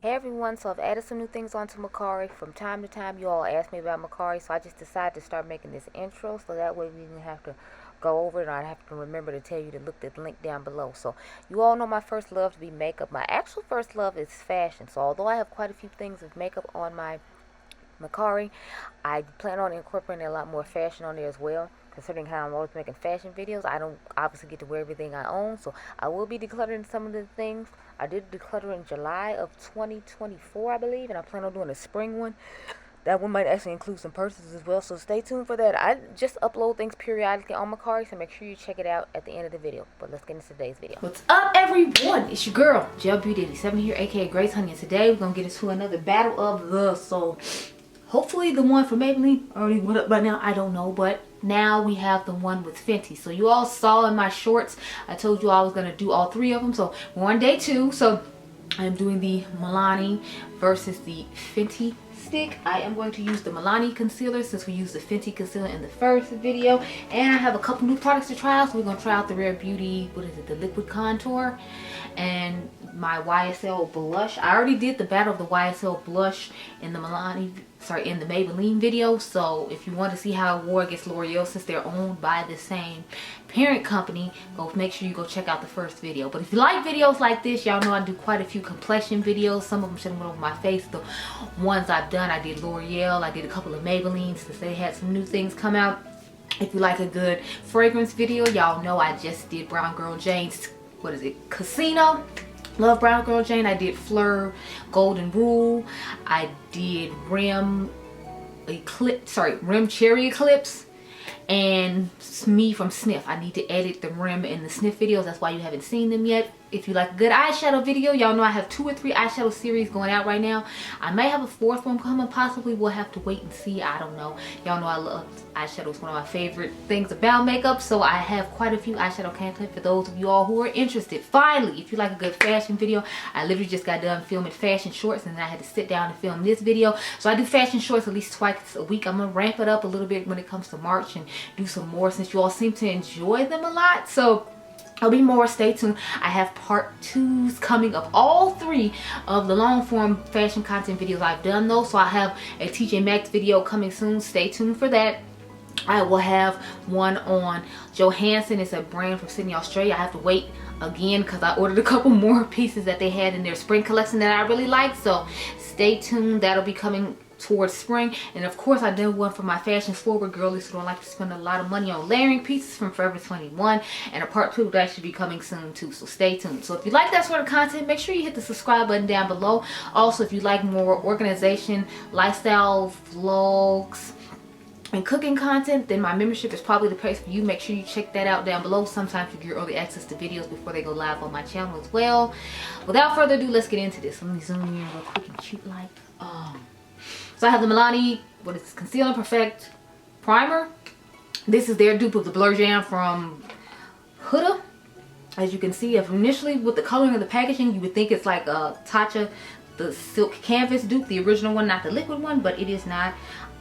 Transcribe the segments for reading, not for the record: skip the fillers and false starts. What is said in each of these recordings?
Hey everyone, so I've added some new things onto Mercari. From time to time you all ask me about Mercari, so I just decided to start making this intro so that way we didn't have to go over it and I'd have to remember to tell you to look at the link down below. So you all know my first love to be makeup. My actual first love is fashion, so although I have quite a few things of makeup on my Mercari, I plan on incorporating a lot more fashion on there as well. Considering how I'm always making fashion videos, I don't obviously get to wear everything I own, so I will be decluttering some of the things. I did declutter in July of 2024, I believe, and I plan on doing a spring one. That one might actually include some purses as well, so stay tuned for that. I just upload things periodically on Mercari, so make sure you check it out at the end of the video. But let's get into today's video. What's up, everyone? It's your girl, Gelbeauty-QM here, aka Grace Honey, and today we're gonna get into another battle of the soul. Hopefully the one for Maybelline already went up by now, I don't know, but now we have the one with Fenty. So you all saw in my shorts, I told you I was going to do all three of them. So we're on day 2. So I'm doing the Milani versus the Fenty stick. I am going to use the Milani concealer since we used the Fenty concealer in the first video. And I have a couple new products to try out. So we're going to try out the Rare Beauty, what is it, the liquid contour, and my YSL blush. I already did the battle of the YSL blush in the in the Maybelline video. So if you want to see how I wore against L'Oreal, since they're owned by the same parent company, go make sure you go check out the first video. But if you like videos like this, y'all know I do quite a few complexion videos. Some of them should have went over my face. The ones I've done, I did L'Oreal, I did a couple of Maybellines since they had some new things come out. If you like a good fragrance video, y'all know I just did Brown Girl Jane's, what is it, Casino. Love Brown Girl Jane. I did Fleur Golden Rule. I did Rim Cherry Eclipse, and me from Snif. I need to edit the Rim and the Snif videos. That's why you haven't seen them yet. If you like a good eyeshadow video, y'all know I have 2 or 3 eyeshadow series going out right now. I may have a 4th one coming, possibly. We'll have to wait and see. I don't know. Y'all know I love eyeshadow. It's one of my favorite things about makeup. So I have quite a few eyeshadow content for those of you all who are interested. Finally, if you like a good fashion video, I literally just got done filming fashion shorts and then I had to sit down and film this video. So I do fashion shorts at least twice a week. I'm going to ramp it up a little bit when it comes to March and do some more since you all seem to enjoy them a lot. So there'll be more. Stay tuned. I have part 2s coming of all 3 of the long form fashion content videos I've done though. So I have a TJ Maxx video coming soon. Stay tuned for that. I will have one on Johansson. It's a brand from Sydney, Australia. I have to wait again because I ordered a couple more pieces that they had in their spring collection that I really like. So stay tuned. That'll be coming towards spring. And of course I did one for my fashion forward girlies who don't like to spend a lot of money on layering pieces from Forever 21, and a part 2 that should be coming soon too, so stay tuned. So if you like that sort of content, make sure you hit the subscribe button down below. Also, if you like more organization, lifestyle vlogs, and cooking content, then my membership is probably the place for you. Make sure you check that out down below. Sometimes you get early access to videos before they go live on my channel as well. Without further ado, let's get into this. Let me zoom in real quick and shoot like so I have the Milani, what is this, Conceal and Perfect Primer. This is their dupe of the Blur Jam from Huda. As you can see, initially with the coloring of the packaging, you would think it's like a Tatcha, the silk canvas dupe, the original one, not the liquid one, but it is not.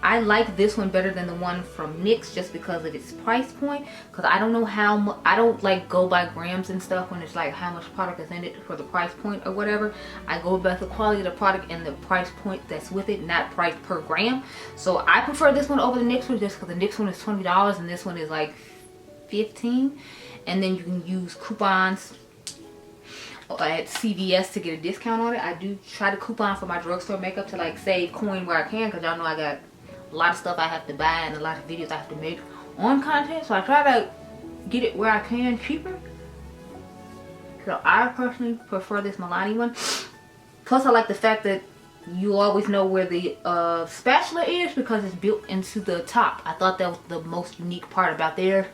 I like this one better than the one from NYX just because of its price point, because I don't know how much, I don't like go by grams and stuff when it's like how much product is in it for the price point or whatever. I go by the quality of the product and the price point that's with it, not price per gram. So I prefer this one over the NYX one just because the NYX one is $20 and this one is like $15, and then you can use coupons at CVS to get a discount on it. I do try to coupon for my drugstore makeup to like save coin where I can, because y'all know I got a lot of stuff I have to buy and a lot of videos I have to make on content, so I try to get it where I can cheaper. So I personally prefer this Milani one. Plus I like the fact that you always know where the spatula is because it's built into the top. I thought that was the most unique part about theirs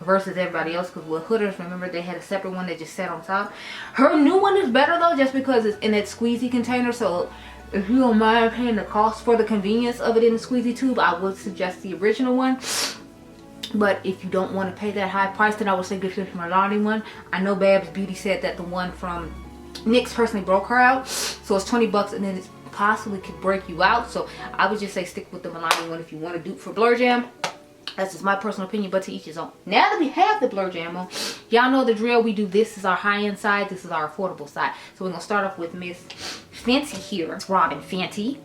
versus everybody else, because with Huda's, remember they had a separate one that just sat on top. Her new one is better though, just because it's in that squeezy container. So if you don't mind paying the cost for the convenience of it in the squeezy tube, I would suggest the original one. But if you don't want to pay that high price, then I would say get this Milani one. I know Babs Beauty said that the one from NYX personally broke her out, so it's 20 bucks and then it possibly could break you out. So I would just say stick with the Milani one if you want to dupe for Blur Jam. That's just my personal opinion, but to each his own. Now that we have the Blur Jam on, y'all know the drill. We do this is our high-end side, this is our affordable side. So we're going to start off with Miss Fenty here. It's Robin Fenty.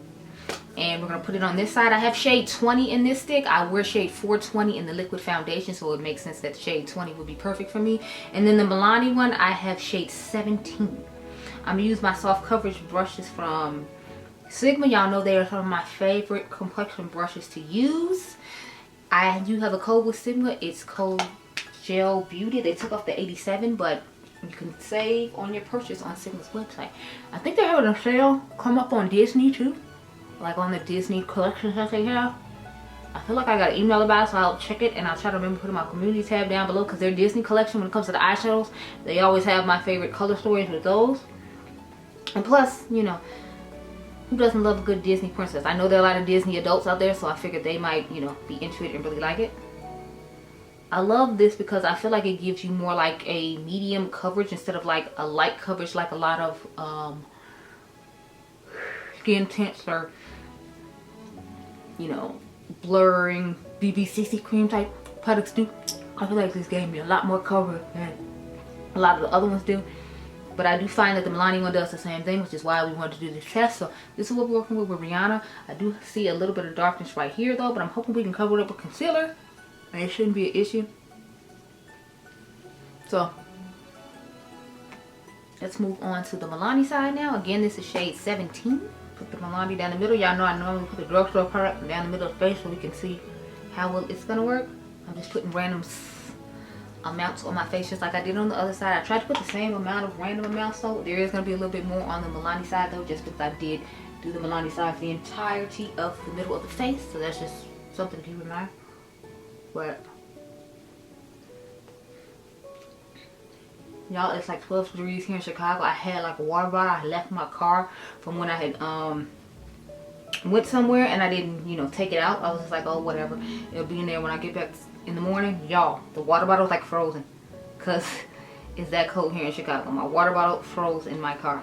And we're going to put it on this side. I have shade 20 in this stick. I wear shade 420 in the liquid foundation, so it makes sense that shade 20 would be perfect for me. And then the Milani one, I have shade 17. I'm going to use my soft coverage brushes from Sigma. Y'all know they are some of my favorite complexion brushes to use. I do have a code with Sigma. It's code Gelbeauty. They took off the 87, but you can save on your purchase on Sigma's website. I think they're having a sale come up on Disney too. Like on the Disney collections that they have. I feel like I got an email about it, so I'll check it and I'll try to remember to put in my community tab down below, because their Disney collection, when it comes to the eyeshadows, they always have my favorite color stories with those. And plus, you know, who doesn't love a good Disney princess? I know there are a lot of Disney adults out there, so I figured they might, you know, be into it and really like it. I love this because I feel like it gives you more like a medium coverage instead of like a light coverage like a lot of skin tints or, you know, blurring BB-CC cream type products do. I feel like this gave me a lot more coverage than a lot of the other ones do. But I do find that the Milani one does the same thing, which is why we wanted to do this test. So this is what we're working with Rihanna. I do see a little bit of darkness right here though, but I'm hoping we can cover it up with concealer. And it shouldn't be an issue. So let's move on to the Milani side now. Again, this is shade 17. Put the Milani down the middle. Y'all know I normally put the drugstore product down the middle of the face so we can see how well it's gonna work. I'm just putting random amounts on my face just like I did on the other side. I tried to put the same amount of random amounts, so there is gonna be a little bit more on the Milani side though, just because I did do the Milani side for the entirety of the middle of the face. So that's just something to keep in mind. But y'all, it's like 12 degrees here in Chicago. I had like a water bottle. I left my car from when I had went somewhere and I didn't, you know, take it out. I was just like, oh, whatever. It'll be in there when I get back in the morning. Y'all, the water bottle was like frozen because it's that cold here in Chicago. My water bottle froze in my car.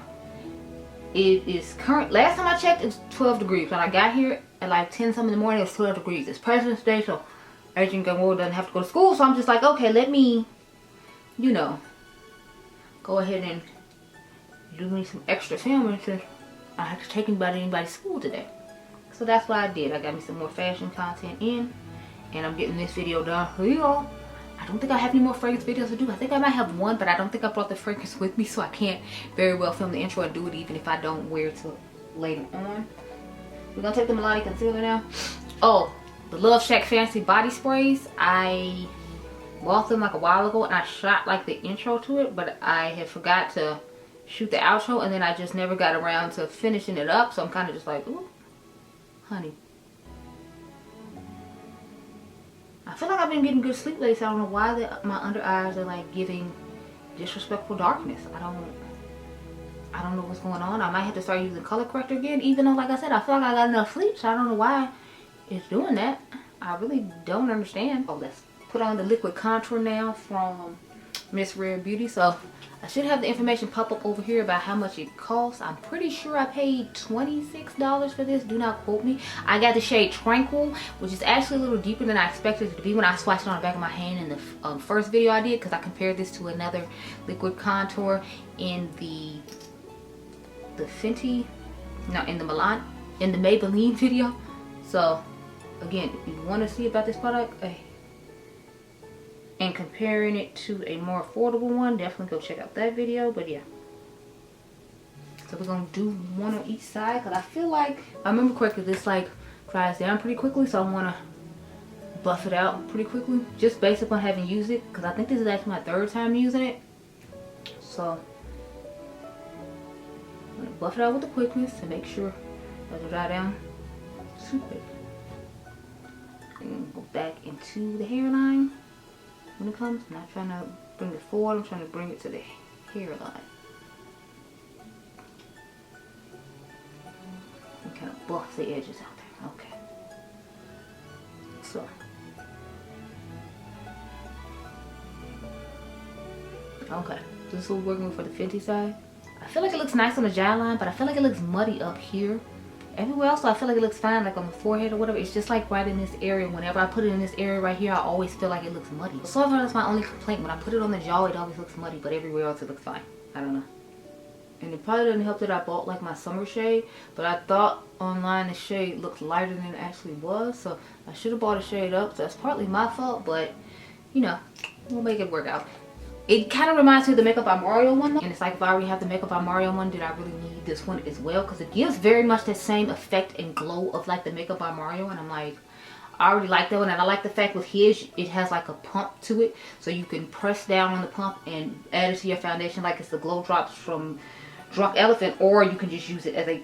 It is current. Last time I checked, it was 12 degrees. When I got here at like 10 something in the morning, it was 12 degrees. It's President's Day, so Adriangameover doesn't have to go to school. So I'm just like, okay, let me, you know, go ahead and do me some extra filming since I have to take anybody to school today. So that's what I did. I got me some more fashion content in, and I'm getting this video done for y'all. I don't think I have any more fragrance videos to do. I think I might have one, but I don't think I brought the fragrance with me, so I can't very well film the intro and do it even if I don't wear it till later on. We're gonna take the Milani concealer now. Oh, the Love Shack Fancy body sprays. I bought them like a while ago and I shot like the intro to it, but I had forgot to shoot the outro, and then I just never got around to finishing it up. So I'm kind of just like, ooh, honey. I feel like I've been getting good sleep lately, so I don't know why my under eyes are like giving disrespectful darkness. I don't know what's going on. I might have to start using color corrector again, even though, like I said, I feel like I got enough sleep, so I don't know why it's doing that. I really don't understand. Oh, let's put on the liquid contour now from Miss Rare Beauty. So I should have the information pop up over here about how much it costs. I'm pretty sure I paid $26 for this. Do not quote me. I got the shade Tranquil, which is actually a little deeper than I expected it to be when I swatched it on the back of my hand in the first video I did, because I compared this to another liquid contour in the Fenty, no, in the Maybelline video. So again, if you want to see about this product and comparing it to a more affordable one, definitely go check out that video. But yeah, so we're gonna do one on each side, because I feel like, if I remember correctly, this like dries down pretty quickly, so I want to buff it out pretty quickly, just based upon having used it, because I think this is actually my third time using it. So I'm gonna buff it out with the quickness to make sure that it'll dry down super quick. And go back into the hairline when it comes. I'm not trying to bring it forward, I'm trying to bring it to the hairline. And kind of buff the edges out there. Okay. So. Okay. This is what we're working with for the Fenty side. I feel like it looks nice on the jawline, but I feel like it looks muddy up here. Everywhere else, I feel like it looks fine, like on the forehead or whatever. It's just like right in this area. Whenever I put it in this area right here, I always feel like it looks muddy. So far, that's my only complaint. When I put it on the jaw, it always looks muddy, but everywhere else, it looks fine. I don't know. And it probably doesn't help that I bought like my summer shade, but I thought online the shade looked lighter than it actually was, so I should have bought a shade up. So that's partly my fault, but you know, we'll make it work out. It kind of reminds me of the Makeup by Mario one though. And it's like, if I already have the Makeup by Mario one, did I really need this one as well? Because it gives very much that same effect and glow of like the Makeup by Mario. And I'm like, I already like that one. And I like the fact with his, it has like a pump to it. So you can press down on the pump and add it to your foundation like it's the Glow Drops from Drunk Elephant. Or you can just use it as a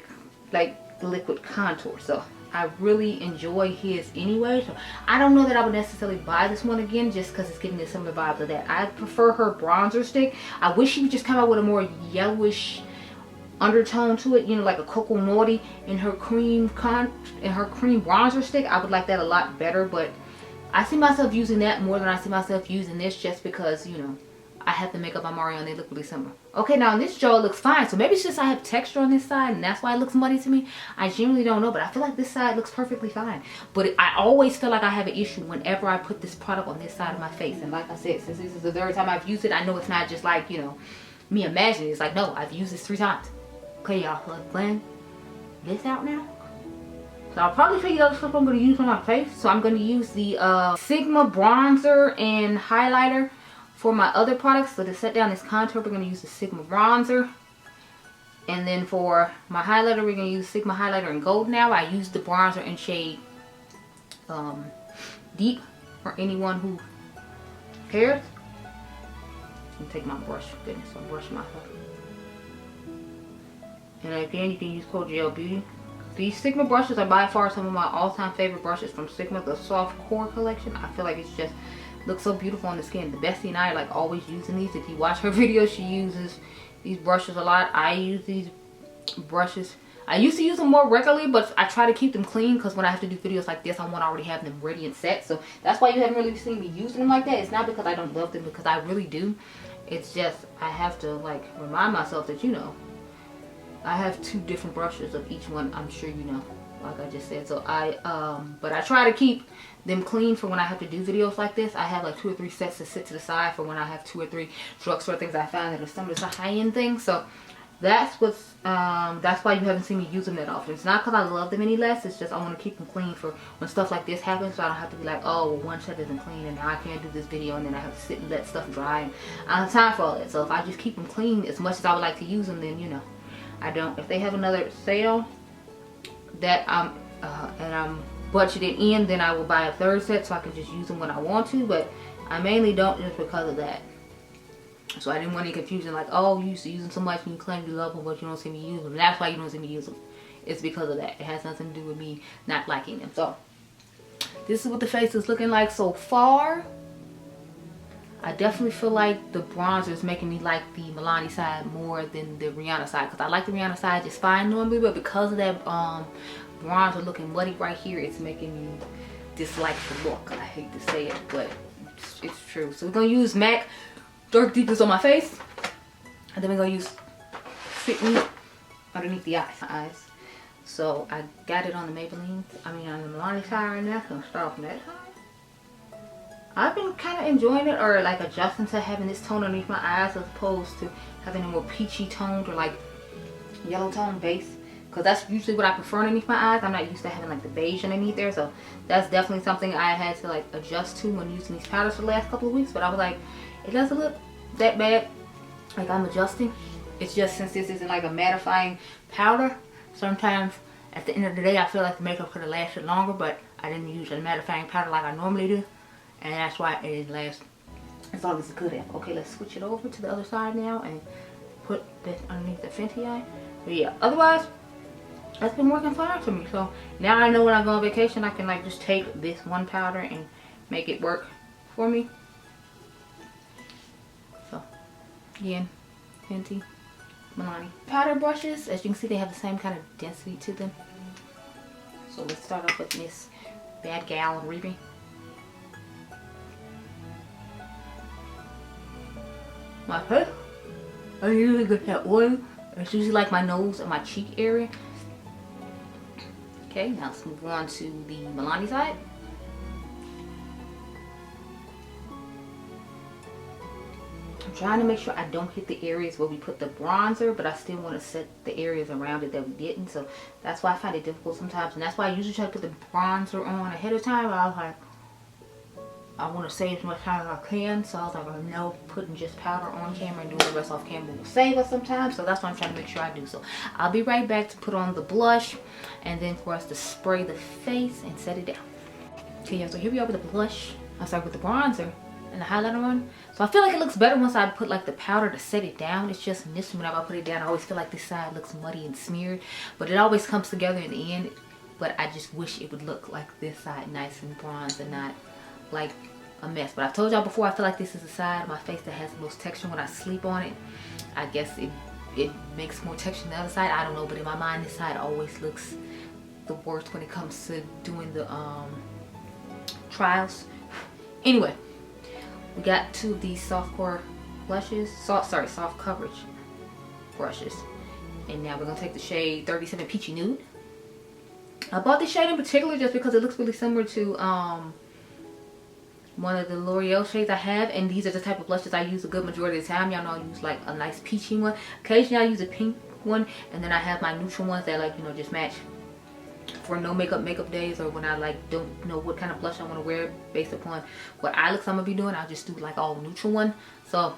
like liquid contour. So I really enjoy his anyway. So I don't know that I would necessarily buy this one again just because it's giving me similar vibes of that. I prefer her bronzer stick. I wish she would just come out with a more yellowish undertone to it, you know, like a Cocoa Naughty in her cream bronzer stick. I would like that a lot better, but I see myself using that more than I see myself using this just because, you know, I have the Makeup by Mario and they look really similar. Okay, now in this jar it looks fine. So maybe it's just I have texture on this side and that's why it looks muddy to me. I genuinely don't know, but I feel like this side looks perfectly fine. But I always feel like I have an issue whenever I put this product on this side of my face. And like I said, since this is the third time I've used it, I know it's not just like, you know, me imagining. It's like, no, I've used this 3 times. Okay, y'all, let's blend this out now. So I'll probably show you the other stuff I'm going to use on my face. So I'm going to use the Sigma bronzer and highlighter for my other products. So to set down this contour, we're going to use the Sigma bronzer. And then for my highlighter, we're going to use Sigma highlighter in gold now. I used the bronzer in shade Deep for anyone who cares. Let me take my brush. Goodness, I'm brushing myself. And again, you can use code Gelbeauty. These Sigma brushes are by far some of my all-time favorite brushes from Sigma, the Soft Core collection. I feel like it's just looks so beautiful on the skin. The bestie and I are like always using these. If you watch her videos, she uses these brushes a lot. I use these brushes. I used to use them more regularly, but I try to keep them clean because when I have to do videos like this, I want to already have them ready and set. So that's why you haven't really seen me using them like that. It's not because I don't love them, because I really do. It's just I have to like remind myself that, you know, I have 2 different brushes of each one. I'm sure you know, like I just said. So but I try to keep them clean for when I have to do videos like this. I have like 2 or 3 sets to sit to the side for when I have 2 or 3 drugstore things I find that are some of the high-end things. So that's what's that's why you haven't seen me use them that often. It's not because I love them any less. It's just I want to keep them clean for when stuff like this happens, so I don't have to be like, oh, well, one set isn't clean and now I can't do this video and then I have to sit and let stuff dry. And I don't have time for all that. So if I just keep them clean as much as I would like to use them, then, you know, I don't. If they have another sale that I'm budgeted in, then I will buy a 3rd set so I can just use them when I want to. But I mainly don't just because of that. So I didn't want any confusion like, oh, you used to use them so much and you claim you love them but you don't see me use them. That's why you don't see me use them. It's because of that. It has nothing to do with me not liking them. So this is what the face is looking like so far. I definitely feel like the bronzer is making me like the Milani side more than the Rihanna side. Because I like the Rihanna side just fine normally. But because of that bronzer looking muddy right here, it's making me dislike the look. I hate to say it, but it's true. So we're going to use MAC Dark Deepest on my face. And then we're going to use Fit Me underneath the eyes. So I got it on the Maybelline. I mean on the Milani side right now. So I'm going to start off from that side. I've been kind of enjoying it, or like adjusting to having this tone underneath my eyes as opposed to having a more peachy toned or like yellow tone base, because that's usually what I prefer underneath my eyes. I'm not used to having like the beige underneath there, so that's definitely something I had to like adjust to when using these powders for the last couple of weeks. But I was like, it doesn't look that bad. Like I'm adjusting. It's just since this isn't like a mattifying powder, sometimes at the end of the day I feel like the makeup could have lasted longer, but I didn't use a mattifying powder like I normally do. And that's why it didn't last as long as it could have. Okay, let's switch it over to the other side now and put this underneath the Fenty eye. But yeah, otherwise, that's been working fine for me. So now I know when I go on vacation, I can like just take this one powder and make it work for me. So, again, Fenty, Milani. Powder brushes, as you can see, they have the same kind of density to them. So let's start off with this Bad Gal and Ruby. My face, I usually get that oil. It's usually like my nose and my cheek area. Okay, now let's move on to the Milani side. I'm trying to make sure I don't hit the areas where we put the bronzer, but I still want to set the areas around it that we didn't. So that's why I find it difficult sometimes, and that's why I usually try to put the bronzer on ahead of time. I was like, I want to save as much time as I can, so I was like, I know putting just powder on camera and doing the rest off camera will save us sometimes, so that's why I'm trying to make sure I do. So I'll be right back to put on the blush, and then for us to spray the face and set it down. Okay, yeah, so here we are with the blush. I'm sorry, with the bronzer and the highlighter on. So I feel like it looks better once I put like the powder to set it down. It's just in this, whenever I put it down, I always feel like this side looks muddy and smeared, but it always comes together in the end. But I just wish it would look like this side nice and bronze and not like a mess. But I told y'all before, I feel like this is the side of my face that has the most texture. When I sleep on it, I guess it makes more texture than the other side. I don't know, but in my mind this side always looks the worst when it comes to doing the trials. Anyway, we got two of these soft core blushes, soft coverage brushes, and now we're gonna take the shade 37 Peachy Nude. I bought this shade in particular just because it looks really similar to one of the L'Oreal shades I have, and these are the type of blushes I use a good majority of the time. Y'all know I use like a nice peachy one. Occasionally I use a pink one, and then I have my neutral ones that, like, you know, just match for no makeup days, or when I like don't know what kind of blush I want to wear based upon what eye looks I'm gonna be doing. I'll just do like all neutral one. So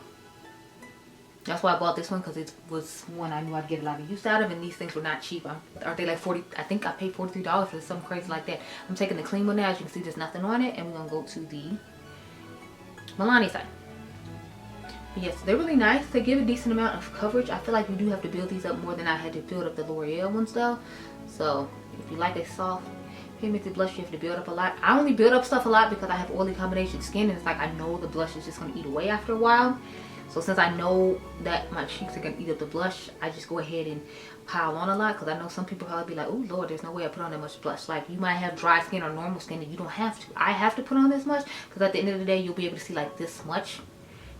that's why I bought this one, because it was one I knew I'd get a lot of use out of, and these things were not cheap. Aren't they like 40? I think I paid $43 for something crazy like that. I'm taking the clean one now. As you can see, there's nothing on it, and we're gonna go to the Milani side. But yes, they're really nice. They give a decent amount of coverage. I feel like we do have to build these up more than I had to build up the L'Oreal ones though. So if you like a soft pigmented blush, you have to build up a lot. I only build up stuff a lot because I have oily combination skin, and it's like I know the blush is just gonna eat away after a while. So since I know that my cheeks are gonna eat up the blush, I just go ahead and pile on a lot, because I know some people probably be like, oh Lord, there's no way I put on that much blush. Like, you might have dry skin or normal skin and you don't have to. I have to put on this much because at the end of the day you'll be able to see like this much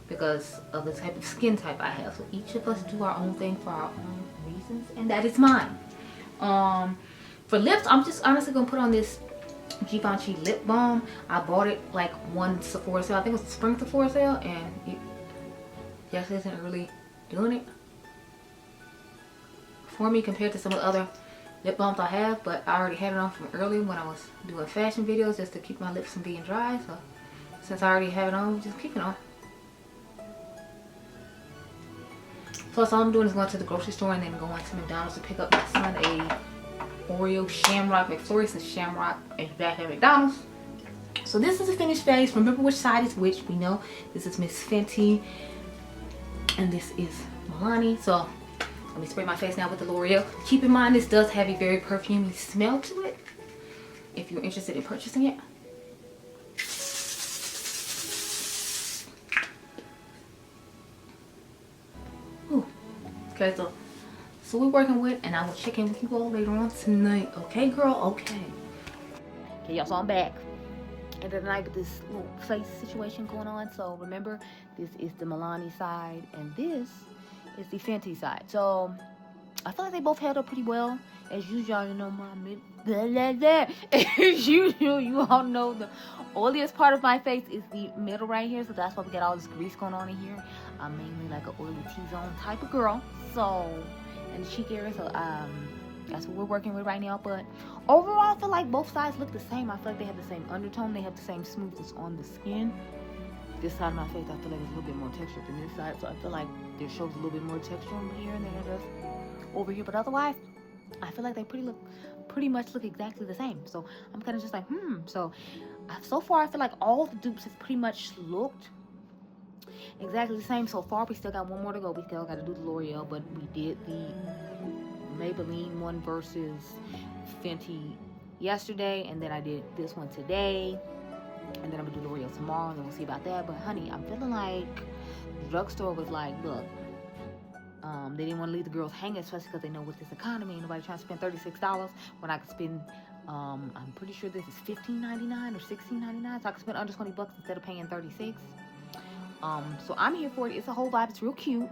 because of the type of skin type I have. So each of us do our own thing for our own reasons, and that is mine. For lips, I'm just honestly gonna put on this Givenchy lip balm. I bought it like one Sephora sale. I think it was a spring Sephora sale, and it just isn't really doing it for me compared to some of the other lip balms I have. But I already had it on from earlier when I was doing fashion videos, just to keep my lips from being dry. So since I already have it on, just keep it on. Plus all I'm doing is going to the grocery store and then going to McDonald's to pick up my son a Oreo Shamrock McFlurry, since Shamrock is back at McDonald's. So this is a finished face. Remember which side is which. We know this is Miss Fenty and this is Milani. So let me spray my face now with the L'Oreal. Keep in mind, this does have a very perfumey smell to it if you're interested in purchasing it. Ooh. Okay, so we're working with, and I will check in with you all later on tonight. Okay, girl? Okay. Okay, y'all, so I'm back. And tonight with this little face situation going on. So remember, this is the Milani side, and this is the Fenty side. So I feel like they both held up pretty well. As usual, you know, as usual, you all know the oiliest part of my face is the middle right here. So that's why we got all this grease going on in here. I'm mainly like an oily T-zone type of girl. So, in the cheek area, so that's what we're working with right now. But overall, I feel like both sides look the same. I feel like they have the same undertone. They have the same smoothness on the skin. This side of my face, I feel like it's a little bit more textured than this side. So I feel like there shows a little bit more texture over here than it does over here. But otherwise, I feel like they pretty much look exactly the same. So I'm kind of just like, so far I feel like all the dupes have pretty much looked exactly the same so far. We still got one more to go. We still got to do the L'Oreal, but we did the Maybelline one versus Fenty yesterday, and then I did this one today, and then I'm gonna do L'Oreal tomorrow, and then we'll see about that. But honey, I'm feeling like the drugstore was like, look, they didn't want to leave the girls hanging, especially because they know with this economy, nobody trying to spend $36 when I could spend, I'm pretty sure this is $15.99 or $16.99, so I could spend under $20 instead of paying $36. So I'm here for it. It's a whole vibe. It's real cute.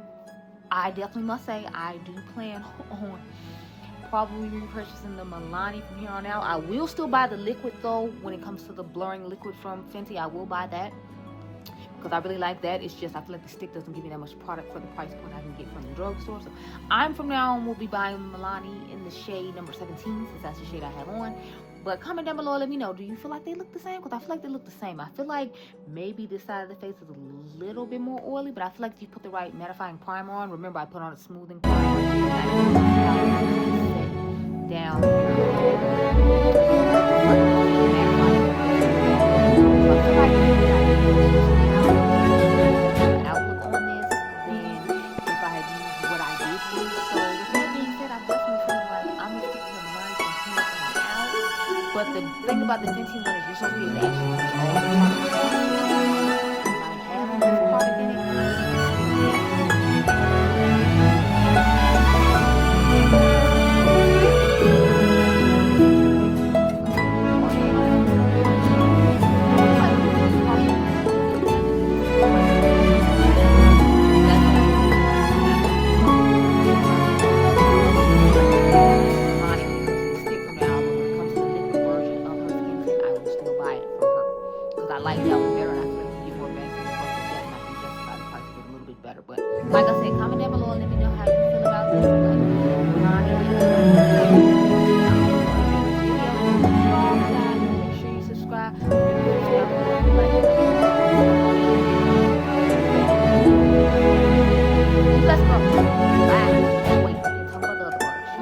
I definitely must say I do plan on probably repurchasing the Milani from here on out. I will still buy the liquid though when it comes to the blurring liquid from Fenty. I will buy that because I really like that. It's just I feel like the stick doesn't give me that much product for the price point I can get from the drugstore. So I'm from now on will be buying Milani in the shade number 17, since that's the shade I have on. But comment down below, let me know, do you feel like they look the same? Because I feel like they look the same. I feel like maybe this side of the face is a little bit more oily, but I feel like if you put the right mattifying primer on, remember I put on a smoothing primer down outlook on this than if I had used what I did use. So with that being said, I definitely feel like I'm gonna stick to the Milani from here on out. But the thing about the Fenty one is you're supposed to be able to actually use all the products. I have this product in it. Like I said, comment down below and let me know how you feel about this. Make sure you subscribe. Let's go. Bye. Wait, talk about the other blush.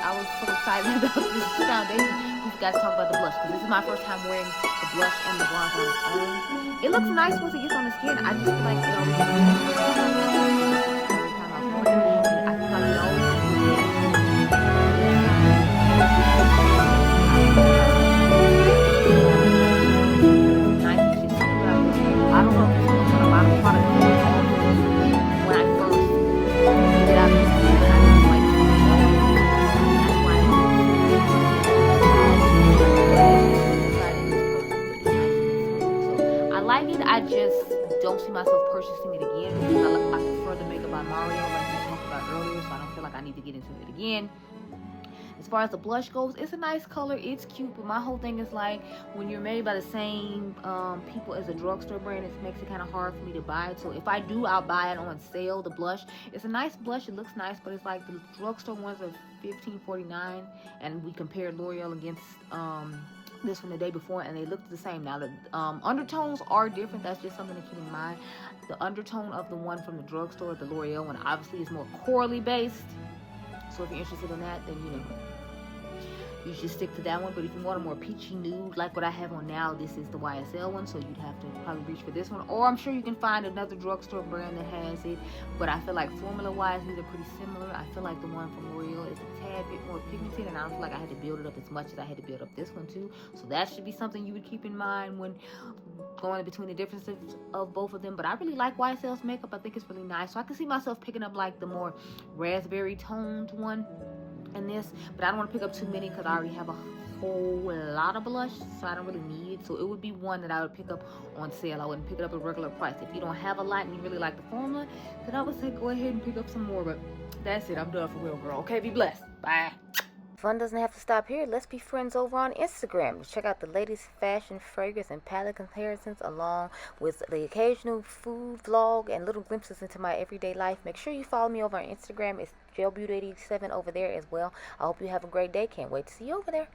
I was so excited about this foundation. We've got to talk about the blush because this is my first time wearing the blush and the bronzer on its own. It looks nice once it gets on the skin. I just feel like it always every time I put it, and I feel like it always nice. It's just something about this. I don't know if this looks on a lot of products when I first get it out of the skin, and I didn't like it. That's why I like it. I just don't see myself purchasing it again because I prefer the makeup by Mario like we talked about earlier, so I don't feel like I need to get into it again. As far as the blush goes, it's a nice color, it's cute, but my whole thing is like when you're made by the same people as a drugstore brand, it makes it kind of hard for me to buy it. So if I do, I'll buy it on sale. The blush, it's a nice blush, it looks nice, but it's like the drugstore ones are $15.49, and we compared L'Oreal against this from the day before, and they looked the same. Now the undertones are different. That's just something to keep in mind. The undertone of the one from the drugstore, the L'Oreal one, obviously is more corally based. So if you're interested in that, then you know you should stick to that one. But if you want a more peachy nude like what I have on now, this is the YSL one, so you'd have to probably reach for this one, or I'm sure you can find another drugstore brand that has it. But I feel like formula wise these are pretty similar. I feel like the one from L'Oreal is a tad bit more pigmented, and I don't feel like I had to build it up as much as I had to build up this one too. So that should be something you would keep in mind when going between the differences of both of them. But I really like YSL's makeup. I think it's really nice, so I can see myself picking up like the more raspberry toned one in this, but I don't want to pick up too many because I already have a whole lot of blush, so I don't really need it. So it would be one that I would pick up on sale. I wouldn't pick it up at regular price. If you don't have a lot and you really like the formula, then I would say go ahead and pick up some more. But that's it, I'm done for real, girl. Okay, be blessed. Bye. Fun doesn't have to stop here. Let's be friends over on Instagram to check out the latest fashion, fragrance, and palette comparisons, along with the occasional food vlog and little glimpses into my everyday life. Make sure you follow me over on Instagram. It's Gelbeauty87 over there as well. I hope you have a great day. Can't wait to see you over there.